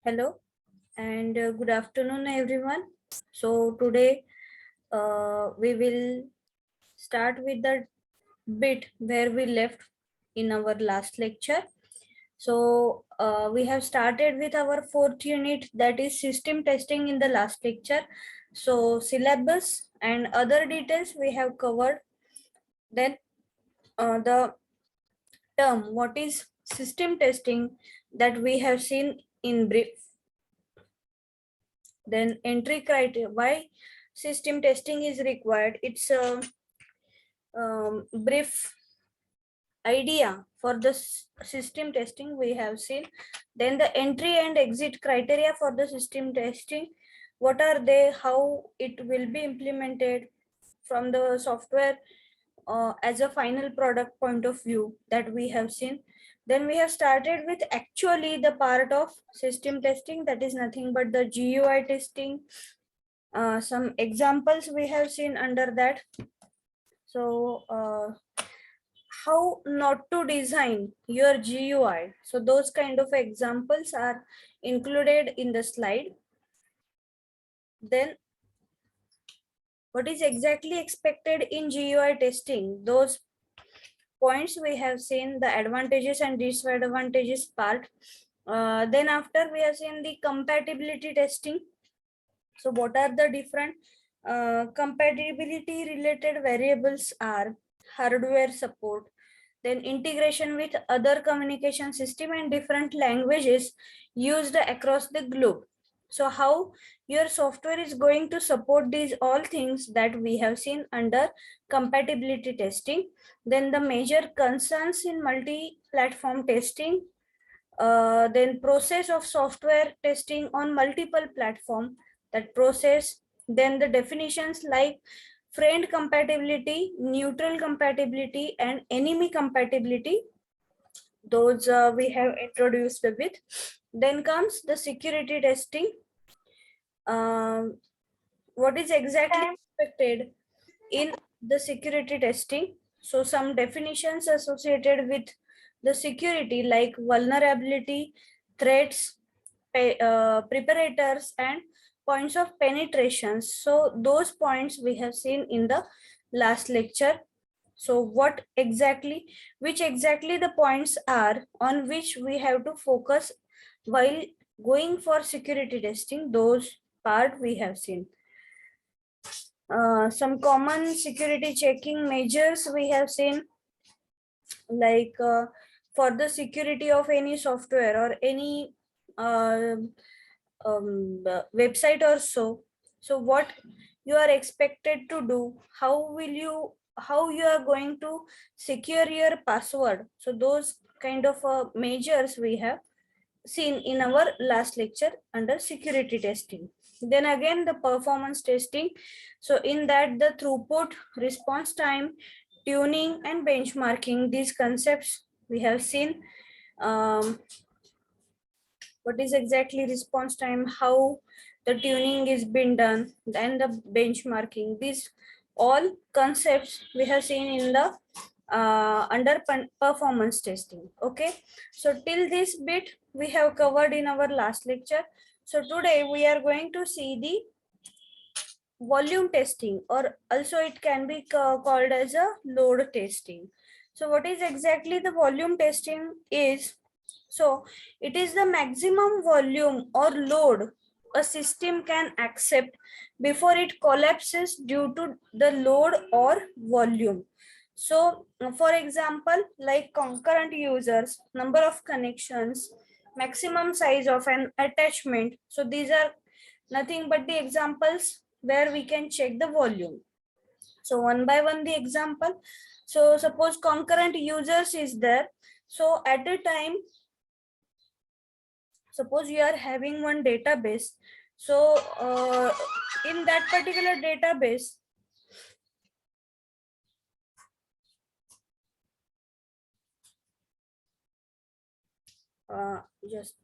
Hello and good afternoon, everyone. So, today we will start with the bit where we left in our last lecture. So, we have started with our fourth unit, that is system testing, in the last lecture. So, syllabus and other details we have covered. Then, the term what is system testing, that we have seen in brief. Then entry criteria, why system testing is required. It's a brief idea for the system testing we have seen. Then the entry and exit criteria for the system testing, what are they, how it will be implemented from the software as a final product point of view, that we have seen. Then we have started with actually the part of system testing, that is nothing but the GUI testing. Some examples we have seen under that. So how not to design your GUI. So those kind of examples are included in the slide. Then what is exactly expected in GUI testing? Those points we have seen, the advantages and disadvantages part. Then after we have seen the compatibility testing. So what are the different compatibility related variables are hardware support, then integration with other communication system and different languages used across the globe. So how your software is going to support these all things, that we have seen under compatibility testing. Then the major concerns in multi-platform testing, then process of software testing on multiple platform, that process. Then the definitions like friend compatibility, neutral compatibility, and enemy compatibility, those we have introduced a bit. Then comes the security testing. What is exactly expected in the security testing? So some definitions associated with the security, like vulnerability, threats, preparators, and points of penetration. So those points we have seen in the last lecture. So which exactly the points are on which we have to focus while going for security testing, those part we have seen. Some common security checking measures we have seen, like for the security of any software or any website or so. So what you are expected to do, how you are going to secure your password. So those kind of measures we have seen in our last lecture under security testing. Then again the performance testing. So in that the throughput, response time, tuning, and benchmarking, these concepts we have seen. What is exactly response time, how the tuning is being done, then the benchmarking, these all concepts we have seen in the under performance testing. Okay, so till this bit we have covered in our last lecture. So today we are going to see the volume testing, or also it can be called as a load testing. So what is exactly the volume testing is? So it is the maximum volume or load a system can accept before it collapses due to the load or volume. So for example, like concurrent users, number of connections, maximum size of an attachment. So these are nothing but the examples where we can check the volume. So one by one the example. So suppose concurrent users is there. So at a time, suppose you are having one database. So in that particular database, just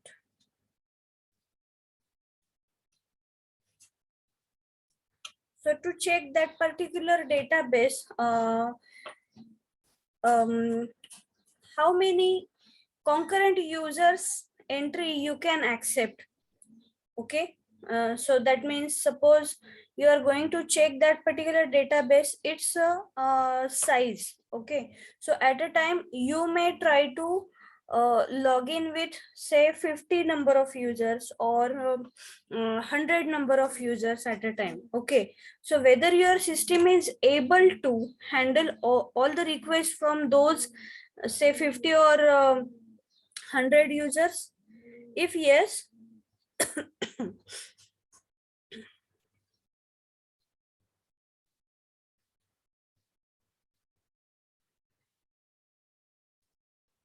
so to check that particular database, how many concurrent users entry you can accept. Okay, so that means suppose you are going to check that particular database, its size. Okay, so at a time you may try to log in with say 50 number of users or 100 number of users at a time. Okay, so whether your system is able to handle all the requests from those say 50 or 100 users. If yes,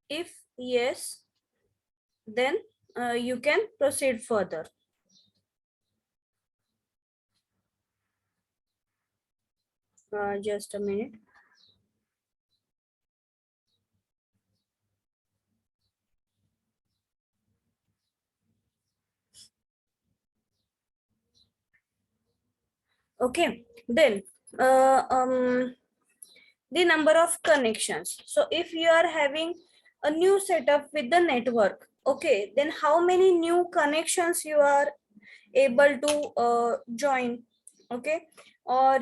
if yes, then you can proceed further. Just a minute. Okay, then the number of connections. So if you are having a new setup with the network, okay, then how many new connections you are able to join, okay, or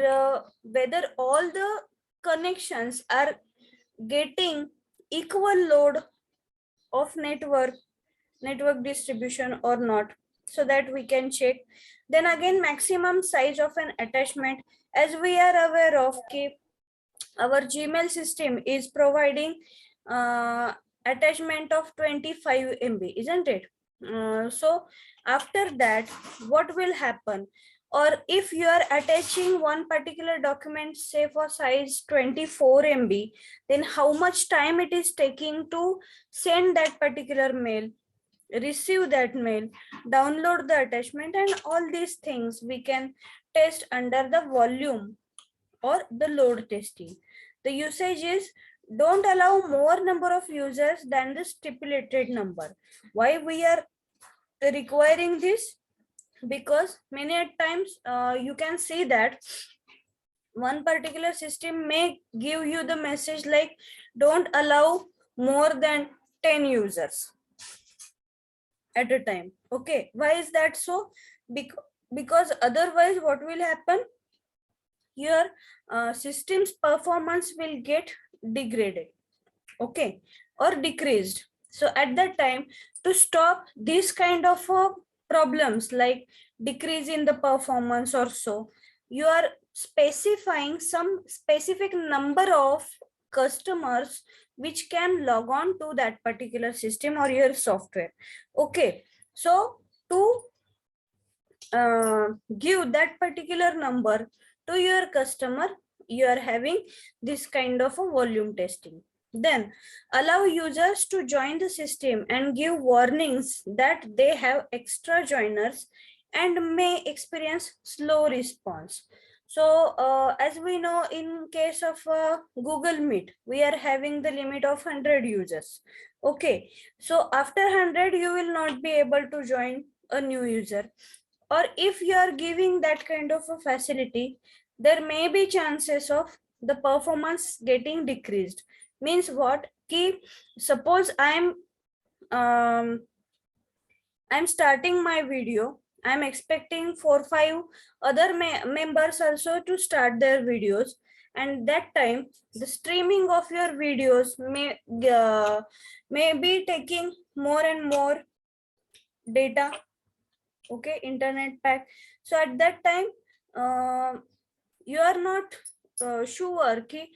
whether all the connections are getting equal load of network distribution or not, so that we can check. Then again, maximum size of an attachment, as we are aware of, our Gmail system is providing attachment of 25 MB, isn't it? So after that, what will happen? Or if you are attaching one particular document, say for size 24 MB, then how much time it is taking to send that particular mail, receive that mail, download the attachment, and all these things we can test under the volume or the load testing. The usage is don't allow more number of users than the stipulated number. Why we are requiring this? Because many at times you can see that one particular system may give you the message like don't allow more than 10 users at a time. Okay, why is that so? Because otherwise what will happen, your system's performance will get degraded, okay, or decreased. So at that time, to stop this kind of problems like decrease in the performance or so, you are specifying some specific number of customers which can log on to that particular system or your software. Okay, so to give that particular number to your customer, you are having this kind of a volume testing. Then allow users to join the system and give warnings that they have extra joiners and may experience slow response. So as we know, in case of Google Meet, we are having the limit of 100 users. Okay, so after 100 you will not be able to join a new user. Or if you are giving that kind of a facility, there may be chances of the performance getting decreased. Means what? Ki, suppose um, I'm starting my video, I'm expecting 4 5 other members also to start their videos, and that time the streaming of your videos may be taking more and more data, okay, internet pack. So at that time you are not sure कि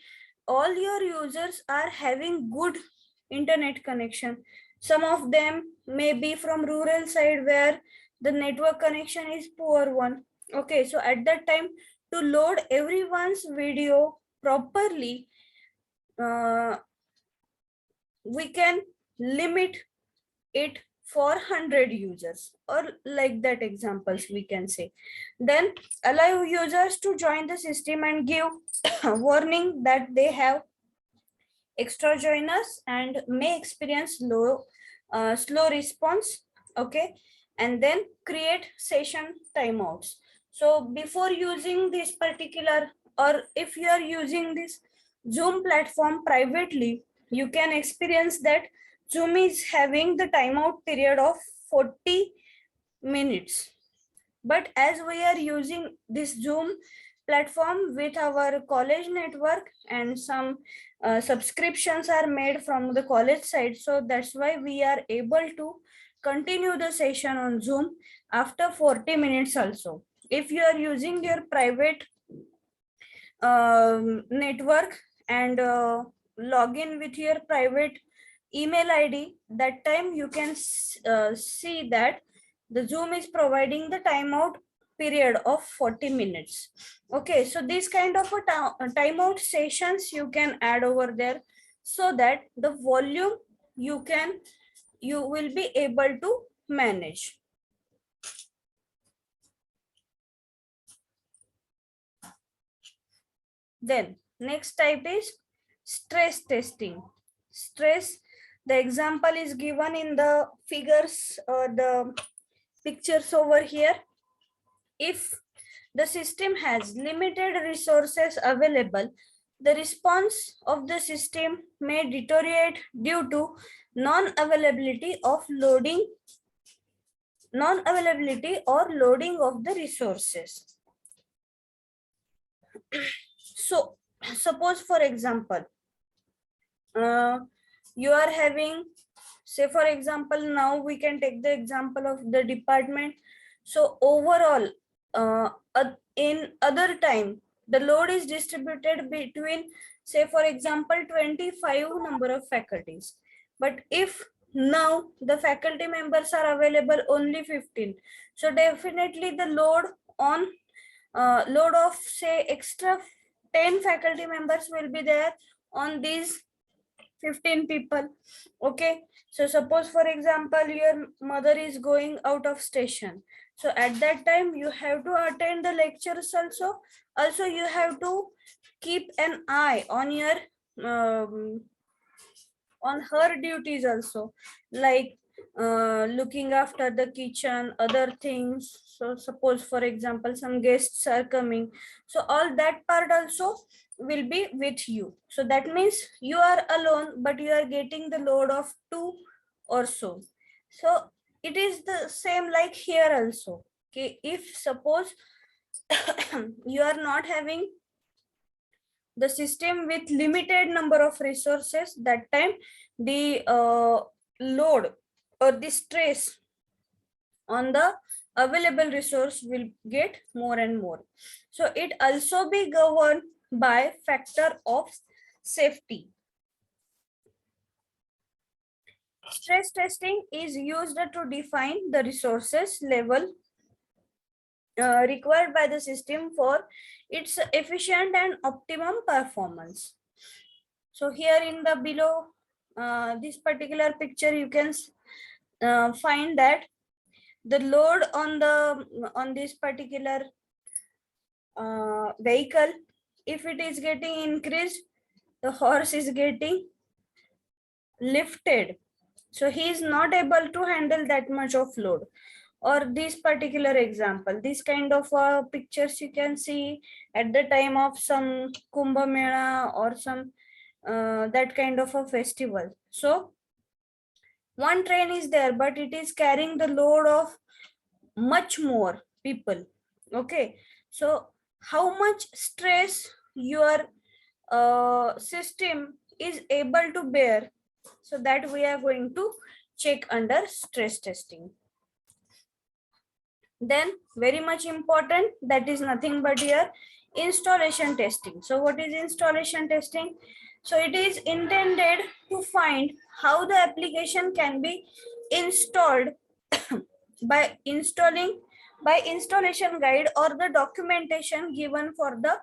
all your users are having good internet connection. Some of them may be from rural side where the network connection is poor one. Okay, so at that time, to load everyone's video properly, uh, we can limit it for 100 users, or like that examples we can say. Then allow users to join the system and give warning that they have extra joiners and may experience slow response. Okay, and then create session timeouts. So before using this particular, or if you are using this Zoom platform privately, you can experience that Zoom is having the timeout period of 40 minutes. But as we are using this Zoom platform with our college network, and some subscriptions are made from the college side, so that's why we are able to continue the session on Zoom after 40 minutes also. If you are using your private network and log in with your private email ID, that time you can see that the Zoom is providing the timeout period of 40 minutes. Okay, so this kind of a timeout sessions you can add over there, so that the volume you will be able to manage. Then next type is stress testing. Stress, the example is given in the figures, the pictures over here. If the system has limited resources available, the response of the system may deteriorate due to non-availability or loading of the resources. So suppose, for example, you are having, say for example, now we can take the example of the department. So overall, in other time, the load is distributed between, say for example, 25 number of faculties. But if now the faculty members are available only 15, so definitely the load on load of, say, extra 10 faculty members will be there on these 15 people. Okay, so suppose for example your mother is going out of station, so at that time you have to attend the lectures also you have to keep an eye on your on her duties also, like looking after the kitchen, other things. So suppose for example some guests are coming, so all that part also will be with you. So that means you are alone, but you are getting the load of two or so. So it is the same like here also. Okay, if suppose you are not having the system with limited number of resources, that time the load or the stress on the available resource will get more and more. So it also be governed by factor of safety. Stress testing is used to define the resources level required by the system for its efficient and optimum performance. So here in the below this particular picture, you can find that the load on this particular vehicle, if it is getting increased, the horse is getting lifted, so he is not able to handle that much of load. Or this particular example, this kind of pictures you can see at the time of some Kumbh Mela or some that kind of a festival. So one train is there, but it is carrying the load of much more people. Okay, so how much stress your system is able to bear, so that we are going to check under stress testing. Then very much important, that is nothing but here installation testing. So what is installation testing? So it is intended to find how the application can be installed by installation guide or the documentation given for the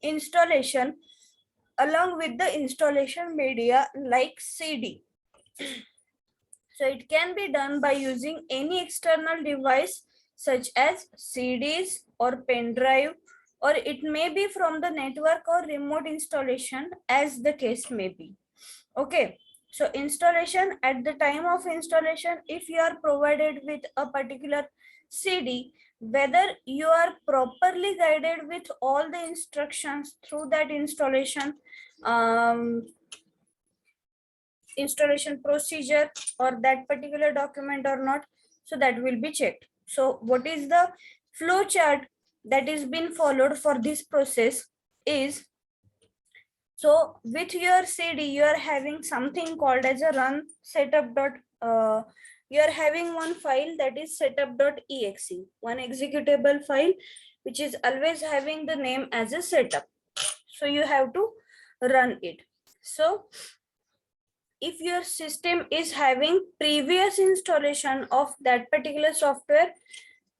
installation, along with the installation media like CD. So it can be done by using any external device such as CDs or pen drive, or it may be from the network or remote installation, as the case may be. Okay, so installation, at the time of installation, if you are provided with a particular CD, whether you are properly guided with all the instructions through that installation installation procedure or that particular document or not, so that will be checked. So what is the flow chart that is being followed for this process is, so with your CD, you are having something called as a run setup dot. You are having one file that is setup.exe, one executable file, which is always having the name as a setup. So you have to run it. So if your system is having previous installation of that particular software,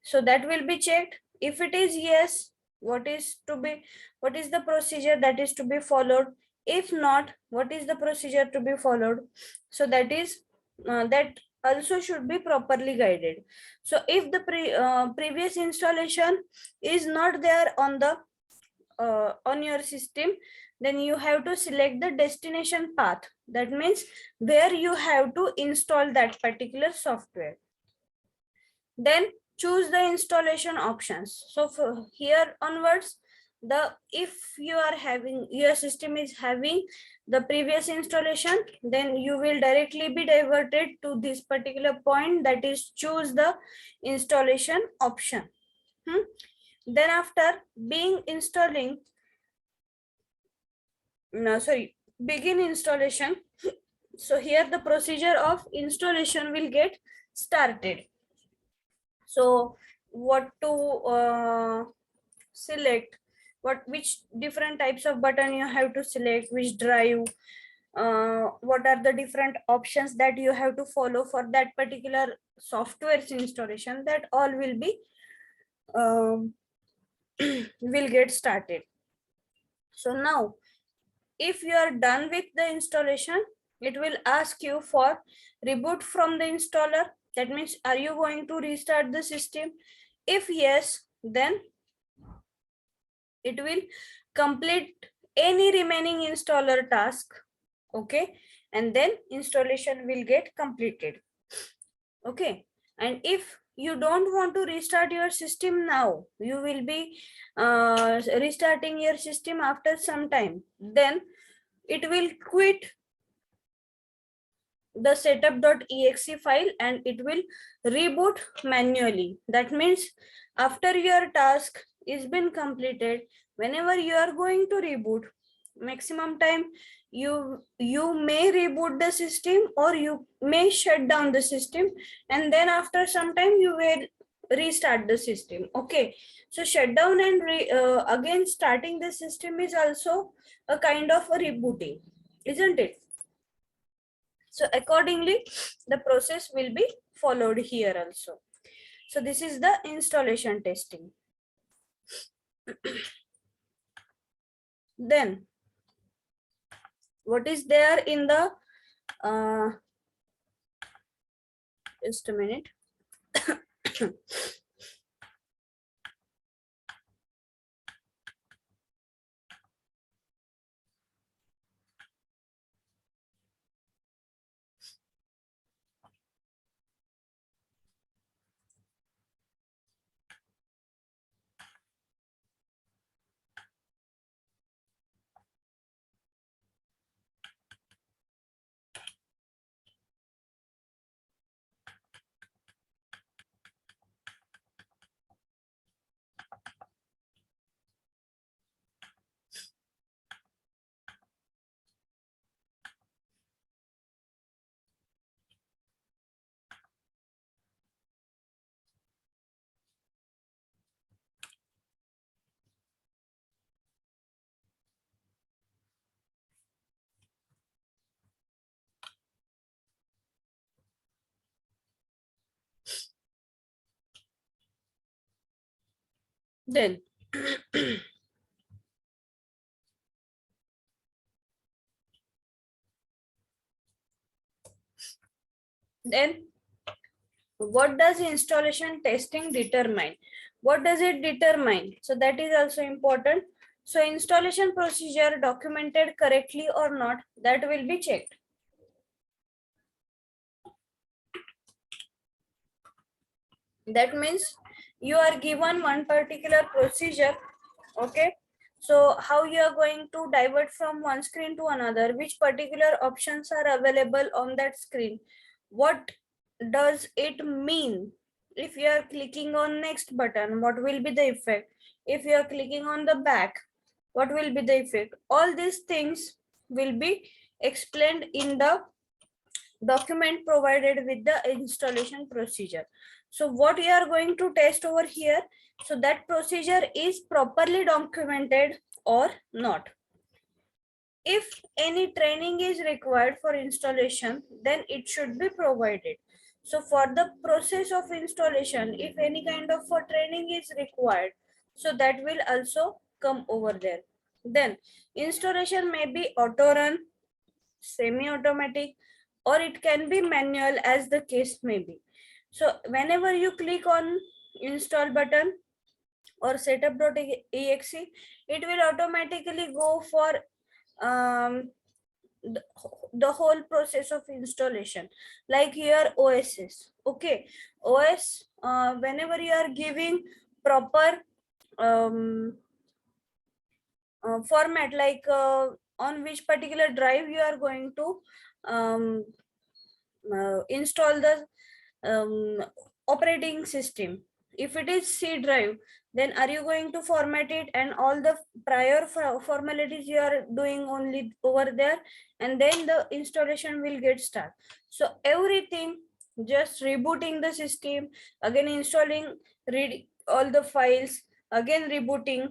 so that will be checked. If it is yes, what is the procedure that is to be followed? If not, what is the procedure to be followed? So that is that also should be properly guided. So if the previous installation is not there on your system, then you have to select the destination path. That means where you have to install that particular software. Then choose the installation options. So for here onwards, if you are having, your system is having the previous installation, then you will directly be diverted to this particular point, that is choose the installation option. Then after being installing, no sorry, begin installation. So here the procedure of installation will get started. So what to select, which different types of button you have to select, which drive, what are the different options that you have to follow for that particular software's installation, that all will be will get started. So now if you are done with the installation, it will ask you for reboot from the installer. That means, are you going to restart the system? If yes, then it will complete any remaining installer task. Okay, and then installation will get completed. Okay, and if you don't want to restart your system now, you will be restarting your system after some time, then it will quit the setup.exe file and it will reboot manually. That means after your task is been completed, whenever you are going to reboot, maximum time you may reboot the system, or you may shut down the system, and then after some time you will restart the system. Okay, so shutdown and again starting the system is also a kind of a rebooting, isn't it? So accordingly, the process will be followed here also. So this is the installation testing. Then what is there in the, just a minute. Then then what does installation testing determine? What does it determine? So that is also important. So installation procedure documented correctly or not, that will be checked. That means you are given one particular procedure. Okay, so how you are going to divert from one screen to another, which particular options are available on that screen, what does it mean? if you are clicking on next button, what will be the effect? If you are clicking on the back, what will be the effect? All these things will be explained in the document provided with the installation procedure. So what we are going to test over here, so that procedure is properly documented or not. If any training is required for installation, then it should be provided. So for the process of installation, if any kind of training is required, so that will also come over there. Then installation may be auto run, semi-automatic, or it can be manual as the case may be. So whenever you click on install button or setup.exe, it will automatically go for um, the, the whole process of installation. Like here OSs, okay, OS, whenever you are giving proper um, format, like on which particular drive you are going to um, install the operating system. If it is C drive, then are you going to format it and all the prior formalities you are doing only over there, and then the installation will get started. So everything, just rebooting the system, again installing, read all the files, again rebooting,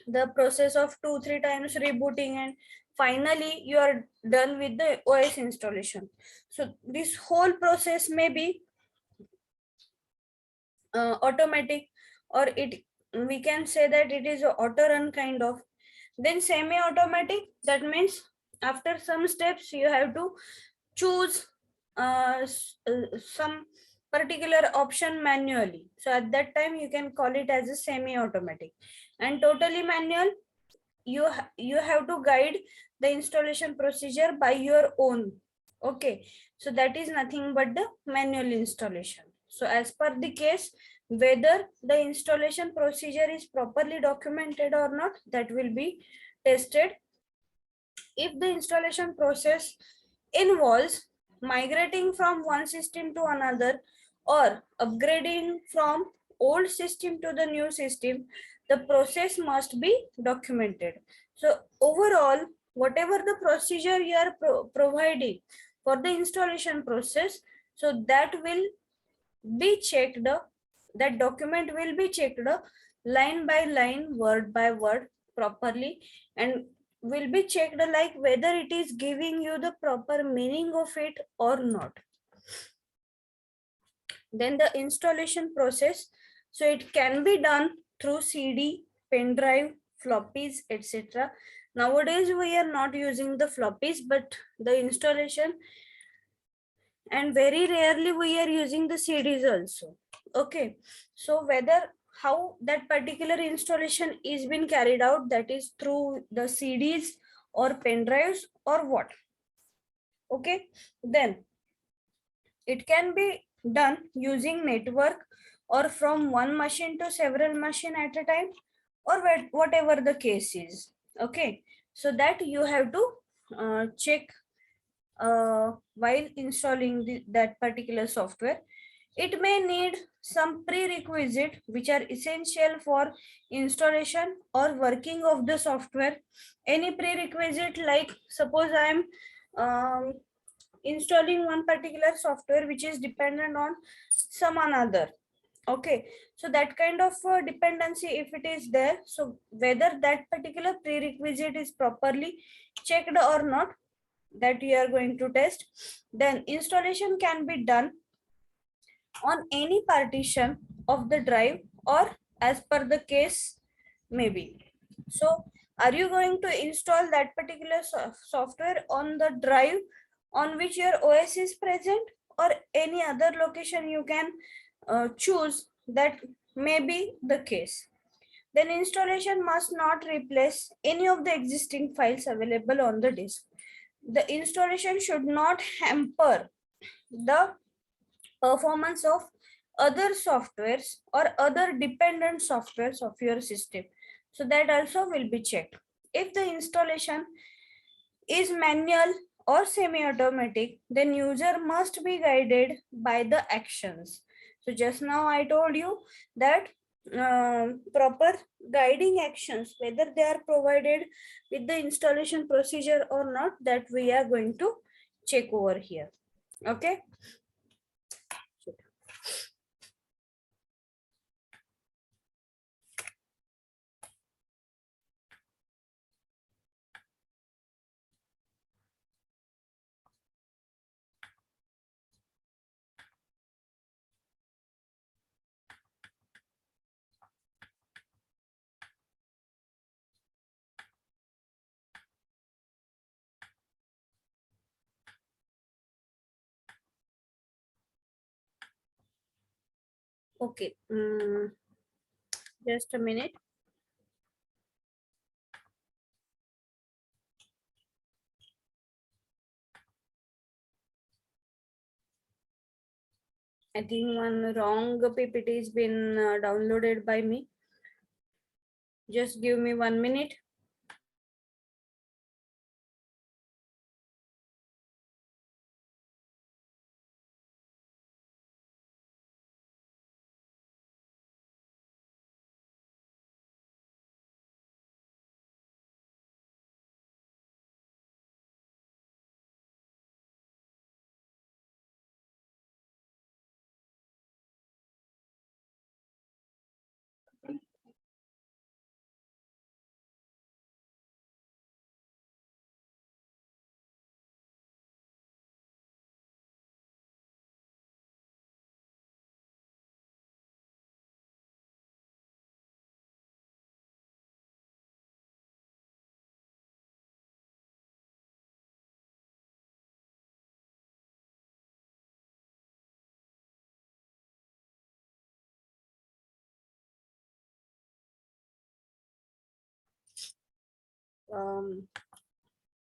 the process of 2-3 times rebooting, and finally you are done with the OS installation. So this whole process may be automatic, or it, we can say that it is a auto run kind of. Then semi automatic, that means after some steps you have to choose some particular option manually. So at that time you can call it as a semi automatic. And totally manual, you have to guide the installation procedure by your own. Okay, so that is nothing but the manual installation. So as per the case, whether the installation procedure is properly documented or not, that will be tested. If the installation process involves migrating from one system to another or upgrading from old system to the new system, the process must be documented. So overall, whatever the procedure you are providing for the installation process, so that will be checked, that document will be checked line by line, word by word properly, and will be checked like whether it is giving you the proper meaning of it or not. Then the installation process, so it can be done through CD, pen drive, floppies, etc. Nowadays we are not using the floppies, but the installation, and very rarely we are using the CDs also. Okay, so whether how that particular installation is been carried out, that is through the CDs or pen drives or what. Okay, then it can be done using network or from one machine to several machine at a time, or whatever the case is. Okay, so that you have to check while installing that particular software. It may need some prerequisite which are essential for installation or working of the software. Any prerequisite, like suppose I am um, installing one particular software which is dependent on some another. Okay, so that kind of dependency, if it is there, so whether that particular prerequisite is properly checked or not, that we are going to test. Then installation can be done on any partition of the drive or as per the case maybe. So are you going to install that particular software on the drive on which your OS is present, or any other location you can choose, that may be the case. Then installation must not replace any of the existing files available on the disk. The installation should not hamper the performance of other softwares or other dependent softwares of your system. So that also will be checked. If the installation is manual or semi-automatic, then user must be guided by the actions. So just now I told you that proper guiding actions, whether they are provided with the installation procedure or not, that we are going to check over here. Okay. Okay. Just a minute. I think one wrong PPT has been downloaded by me. Just give me 1 minute.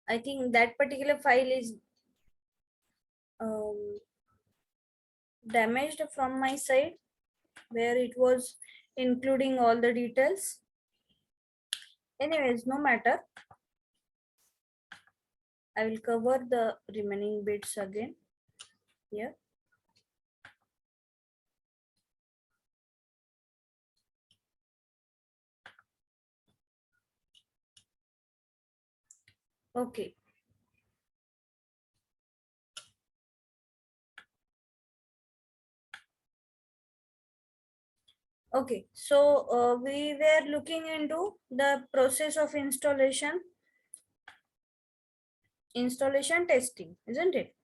I think that particular file is um, damaged from my side, where it was including all the details. Anyways, no matter. I will cover the remaining bits again here. Okay. Okay, so we were looking into the process of installation testing, isn't it?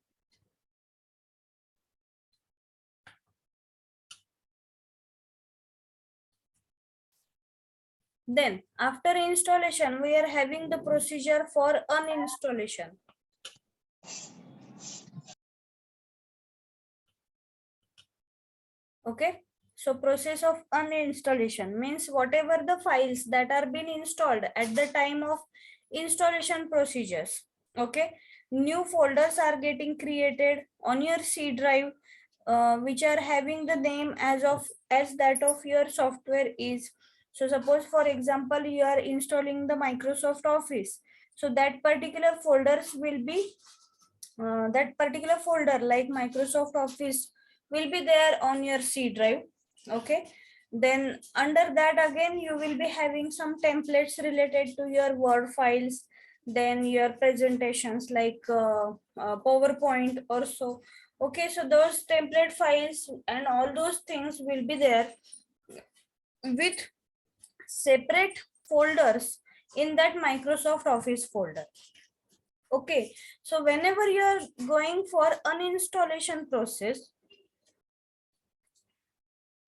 Then after installation, we are having the procedure for uninstallation. Okay, so process of uninstallation means whatever the files that are being installed at the time of installation procedures. Okay, new folders are getting created on your C drive, which are having the name as that of your software is. So suppose for example you are installing the Microsoft Office, so that particular folders will be that particular folder like Microsoft Office will be there on your C drive. Okay, then under that again you will be having some templates related to your Word files, then your presentations like PowerPoint or so. Okay, so those template files and all those things will be there with separate folders in that Microsoft Office folder. Okay, so whenever you are going for uninstallation process,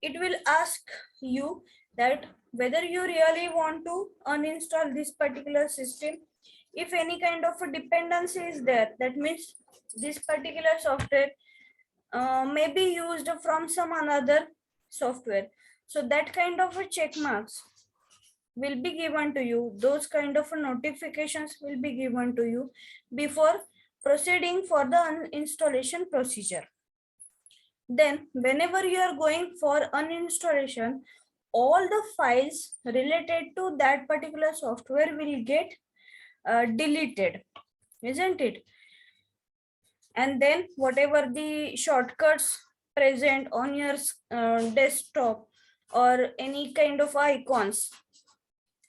it will ask you that whether you really want to uninstall this particular system. If any kind of a dependency is there, that means this particular software may be used from some another software. So that kind of a check marks will be given to you. Those kind of notifications will be given to you before proceeding for the installation procedure. Then whenever you are going for uninstallation, all the files related to that particular software will get deleted, isn't it? And then whatever the shortcuts present on your desktop, or any kind of icons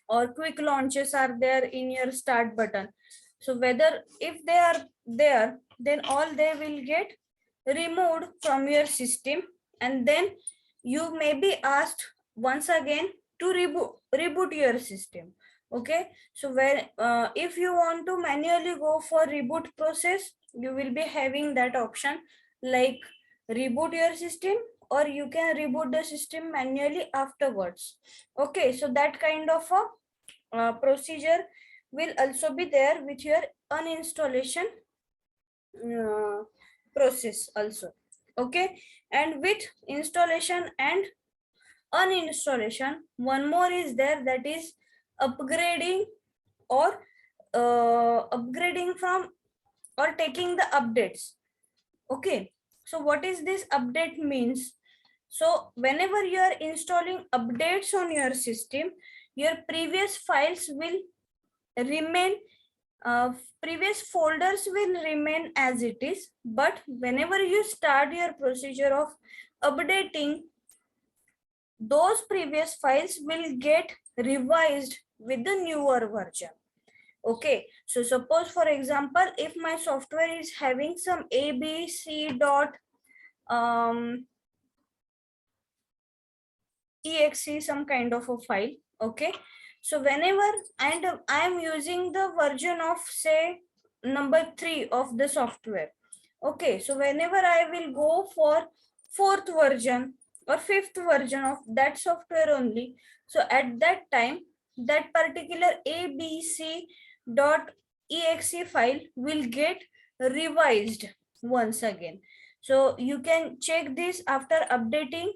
or quick launches are there in your start button. So whether if they are there, then all they will get removed from your system, and then you may be asked once again to reboot your system. Okay, so when if you want to manually go for reboot process, you will be having that option like reboot your system, or you can reboot the system manually afterwards. Okay, so that kind of a procedure will also be there with your uninstallation uh, process also. Okay, and with installation and uninstallation, one more is there, that is upgrading, or upgrading from, or taking the updates. Okay, so what is this update means? So whenever you are installing updates on your system, your previous files will remain, previous folders will remain as it is, but whenever you start your procedure of updating, those previous files will get revised with the newer version. Okay, so suppose for example, if my software is having some abc dot exe, some kind of a file. Okay, so whenever, and I am using the version of say number 3 of the software. Okay, so whenever I will go for 4th version or 5th version of that software only, so at that time that particular abc dot exe file will get revised once again. So you can check this after updating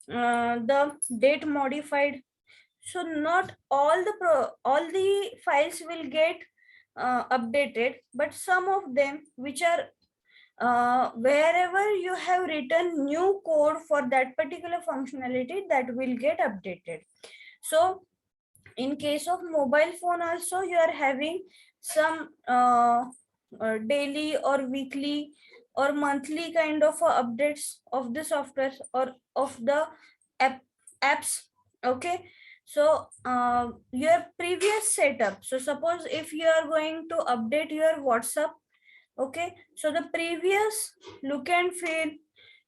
the date modified. So not all the files will get updated, but some of them which are wherever you have written new code for that particular functionality, that will get updated. So in case of mobile phone also, you are having some daily or weekly or monthly kind of updates of the software or of the apps. Okay, so your previous setup, so suppose if you are going to update your WhatsApp, okay, so the previous look and feel,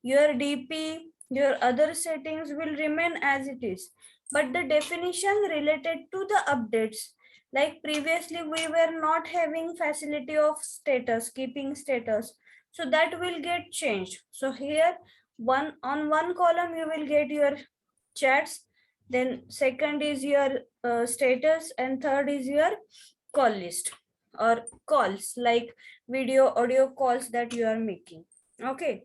your DP, your other settings will remain as it is, but the definition related to the updates, like previously we were not having facility of status, keeping status, so that will get changed. So here one column you will get your chats, then second is your status, and third is your call list or calls, like video audio calls that you are making. Okay,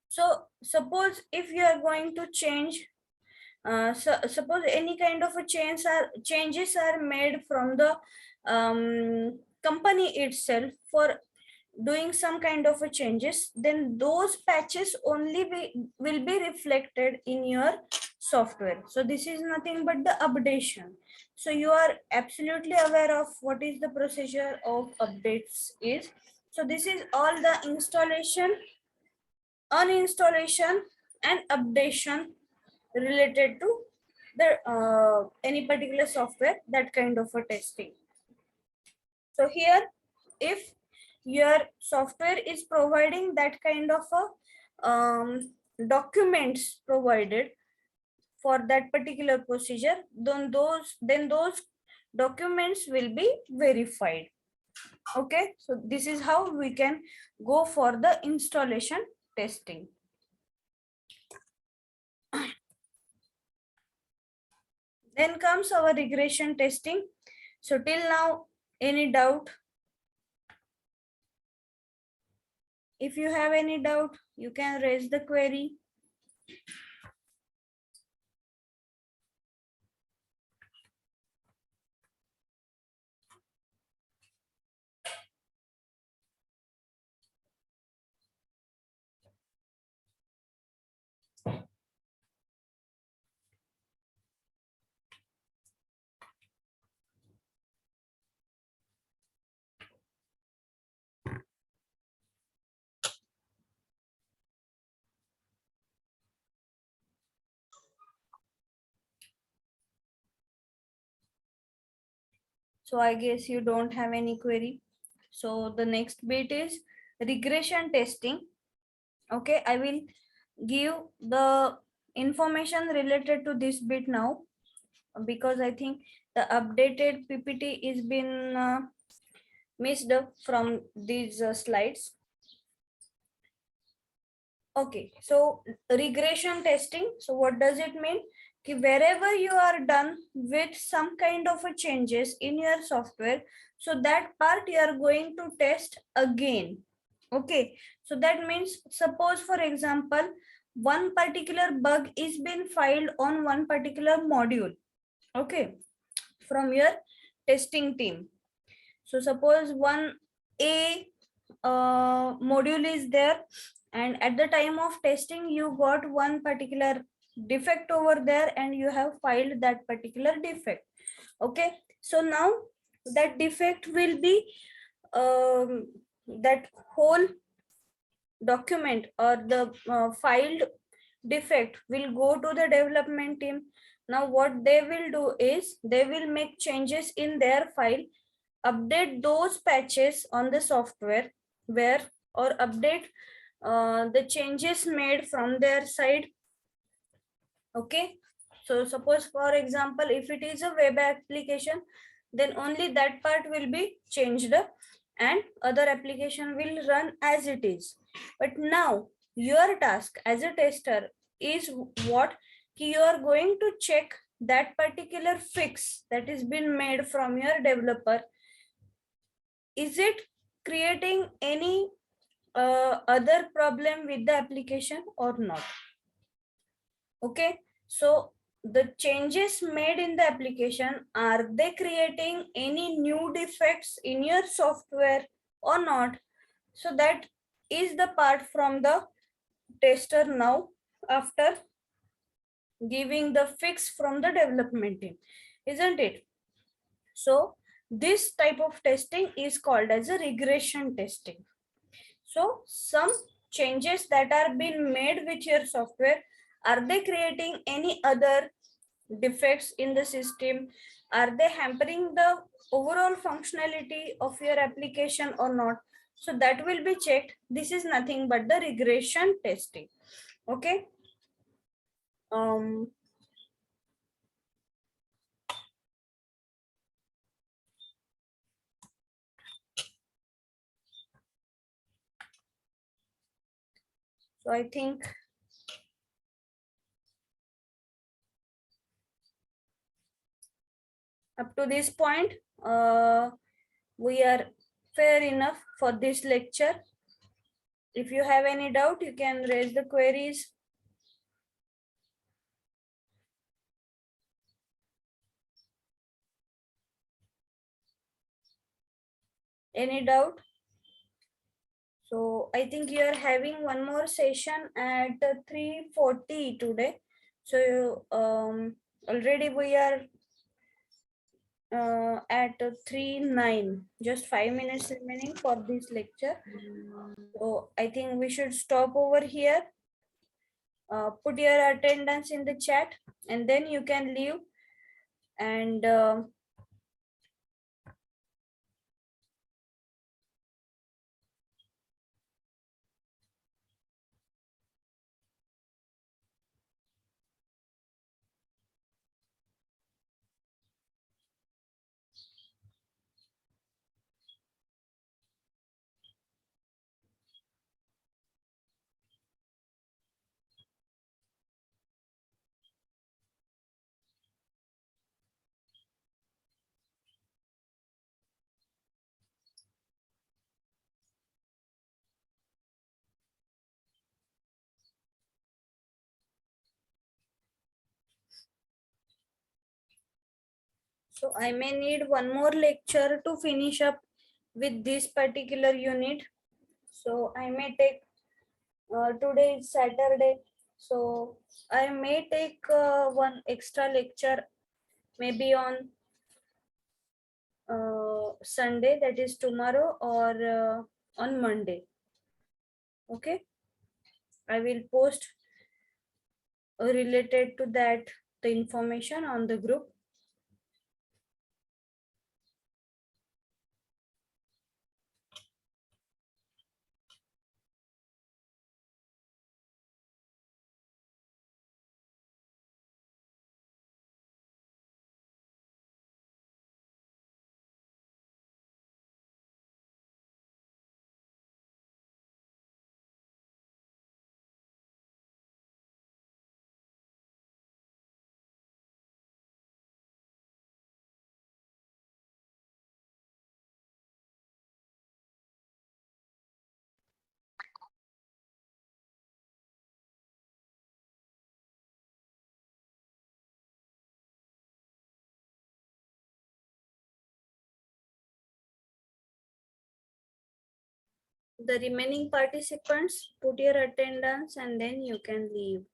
so suppose if you are going to change, suppose any kind of a changes are made from the company itself for doing some kind of a changes, then those patches only will be reflected in your software. So this is nothing but the updation. So you are absolutely aware of what is the procedure of updates is. So this is all the installation, uninstallation and updation related to the any particular software, that kind of a testing. So here, if your software is providing that kind of a documents provided for that particular procedure, then those documents will be verified. Okay, so this is how we can go for the installation testing. Then comes our regression testing. So till now, any doubt? If you have any doubt, you can raise the query. So I guess you don't have any query. So the next bit is regression testing. Okay, I will give the information related to this bit now, because I think the updated PPT is been missed from these slides. Okay, so regression testing. So what does it mean? Ki wherever you are done with some kind of a changes in your software, so that part you are going to test again. Okay, so that means, suppose for example, one particular bug is been filed on one particular module. Okay, from your testing team. So suppose one A module is there, and at the time of testing you got one particular defect over there and you have filed that particular defect. Okay, so now that defect will be that whole document or the filed defect will go to the development team. Now what they will do is they will make changes in their file, update those patches on the software, where or update the changes made from their side. Okay, so suppose for example, if it is a web application, then only that part will be changed and other application will run as it is. But now your task as a tester is what? You are going to check that particular fix that is been made from your developer. Is it creating any other problem with the application or not? Okay, so the changes made in the application, are they creating any new defects in your software or not? So that is the part from the tester now, after giving the fix from the development team, isn't it? So this type of testing is called as a regression testing. So some changes that are being made with your software, are they creating any other defects in the system? Are they hampering the overall functionality of your application or not? So that will be checked. This is nothing but the regression testing. Okay. So I think up to this point, we are fair enough for this lecture. If you have any doubt, you can raise the queries. Any doubt? So I think you are having one more session at 3:40 today. So already we are at 3:09, just 5 minutes remaining for this lecture. So I think we should stop over here. Put your attendance in the chat and then you can leave. And so I may need one more lecture to finish up with this particular unit. So I may take, today is Saturday, so I may take one extra lecture maybe on Sunday, that is tomorrow, or on Monday. Okay, I will post related to that the information on the group. The remaining participants put your attendance and then you can leave.